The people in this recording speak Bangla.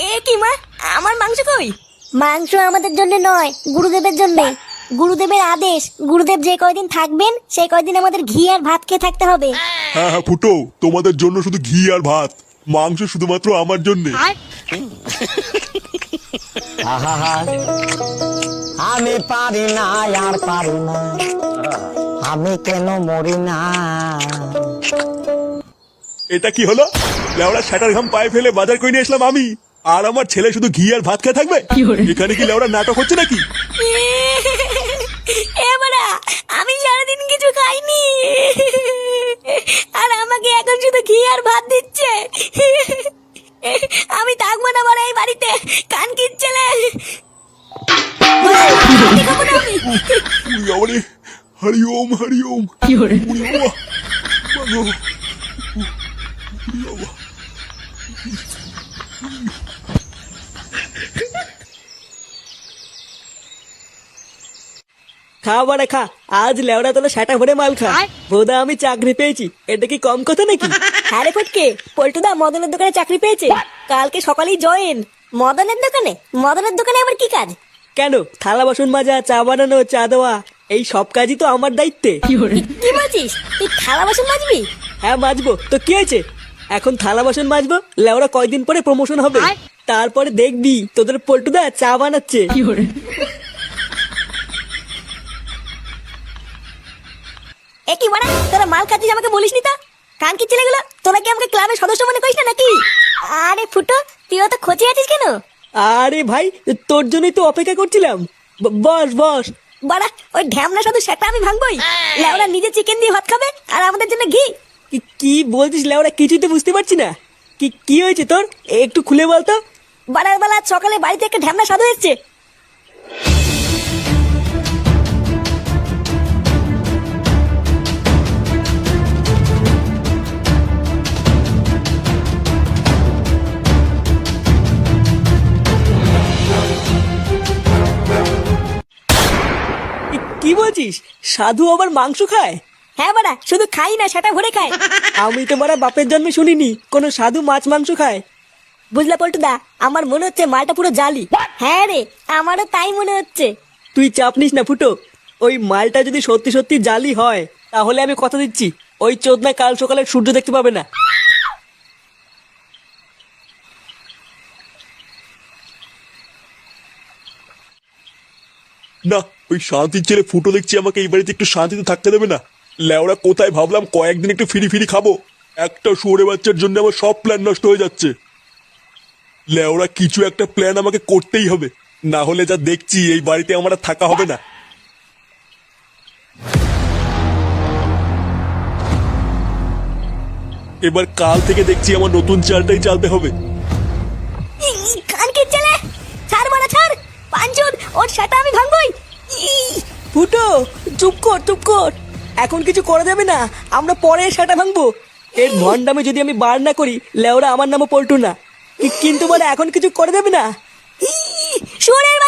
এ কি মা, আমার মাংস কই? মাংস আমাদের জন্য নয়, গুরুদেবের জন্য। গুরুদেবের আদেশ, গুরুদেব যে কয়দিন থাকবেন সেই কয়দিন আমাদের ঘি আর ভাত খেয়ে থাকতে হবে। হ্যাঁ হ্যাঁ ফুটো, তোমাদের জন্য শুধু ঘি আর ভাত, মাংস শুধুমাত্র আমার জন্য। আমি পারি না আর পারি না, আমি কেন মরি না। এটা কি হলো? লেওড়া শাটার ঘাম পায়ে ফেলে বাজার করে নিয়ে আসলাম আমি, আর আমার ছেলে শুধু ঘি আর ভাত খেয়ে থাকবে? এখানে কি লেওড়া নাটক হচ্ছে নাকি? এবারে আমি সারাদিন কিছু খাইনি, আর আমাকে এখন শুধু ঘি আর ভাত দিচ্ছে। আমি থাকবো না বড় এই বাড়িতে, কান কিচ্ছেলে। হরি ওম হরি ওম। খা বাড়া খা, আজ লেওড়া তোলা সেটা ভরে মাল খা। বোধা আমি চাকরি পেয়েছি, এটা কি কম কথা নাকি? হ্যাঁ রে ফটকে, পল্টুদা মদনের দোকানে চাকরি পেয়েছে, কালকে সকালেই জয়েন। মদনের দোকানে? মদনের দোকানে আবার কি কাজ? কেন, থালা বাসন মাজা, চা বানানো, চা দেওয়া, এই সব কাজই তো আমার দায়িত্বে। কি বলছিস? তুই থালা বাসন মাজবি? হ্যাঁ মাজবো, তো কি হয়েছে? এখন থালা বাসন মাজবো, লেওড়া কয়দিন পরে প্রমোশন হবে, তারপরে দেখবি তোদের পল্টুদা চা বানাচ্ছে। এ কি বাড়া, তোরা মাল খাচ্ছিস আমাকে বলিসনি তো? কান কি ছেলেগুলো, তোরা কি আমাকে ক্লাবের সদস্য মনে করিস না নাকি? আরে ফুটো, তুইও তো খোঁজে আছিস কেন? আরে ভাই, তোর জন্যই তো অপেক্ষা করছিলাম। বস বস। বাড়া, ওই ঢ্যামনা শুধু সেটা আমি ভাঙবই? লেওরা নিজে চিকেন দিয়ে ভাত খাবে আর আমাদের জন্য ঘি। কি বলছিস লেওড়া, কিছুই তো বুঝতে পারছি না। কি হয়েছে তোর, একটু খুলে বলতো। বাড়ার বেলা সকালে বাড়িতে একটা ঢ্যামনা সাধু এসছে। কি বলছিস, সাধু আবার মাংস খায়? হ্যাঁ বাড়া, শুধু খাই না, সেটা ভরে খায়। আমি তো মারা বাপের জন্মে শুনিনি কোনো সাধু মাছ মাংস খায়। বুঝলা পল্টুদা, আমার মনে হচ্ছে মালটা পুরো জালি। হ্যাঁ রে, আমারও তাই মনে হচ্ছে। তুই চাপ নিস না ফুটো, ওই মালটা যদি সত্যি সত্যি জালি হয় তাহলে আমি কথা দিচ্ছি ওই চোদনা কাল সকালে সূর্য দেখতে পাবে না। না, ওই শান্তির ছেলে ফুটো দেখছি আমাকে এই বাড়িতে একটু শান্তিতে থাকতে দেবে না। লেওড়া কোথায় ভাবলাম কয়েকদিন একটু ফিরি ফিরি খাবো, একটা শুয়োরে বাচ্চার জন্য আমার সব প্ল্যান নষ্ট হয়ে যাচ্ছে। লেওড়া কিছু একটা প্ল্যান আমাকে করতেই হবে, না হলে যা দেখছি এই বাড়িতে আমার আর থাকা হবে না। এবার কাল থেকে দেখছি আমার নতুন চালটাই চালতে হবে। কান কি ছেলে, ছাড় বাড়া ছাড়, পাঁচজন ওর সেটা আমি ভাঙবই। ফুটো চুপ কর চুপ কর, এখন কিছু করা যাবে না, আমরা পরে সেটা ভাঙবো। এর ভন্ডামে যদি আমি বার না করি লেওরা আমার নামও পল্টু না, কিন্তু বলে এখন কিছু করে দেবে না। শুয়োরের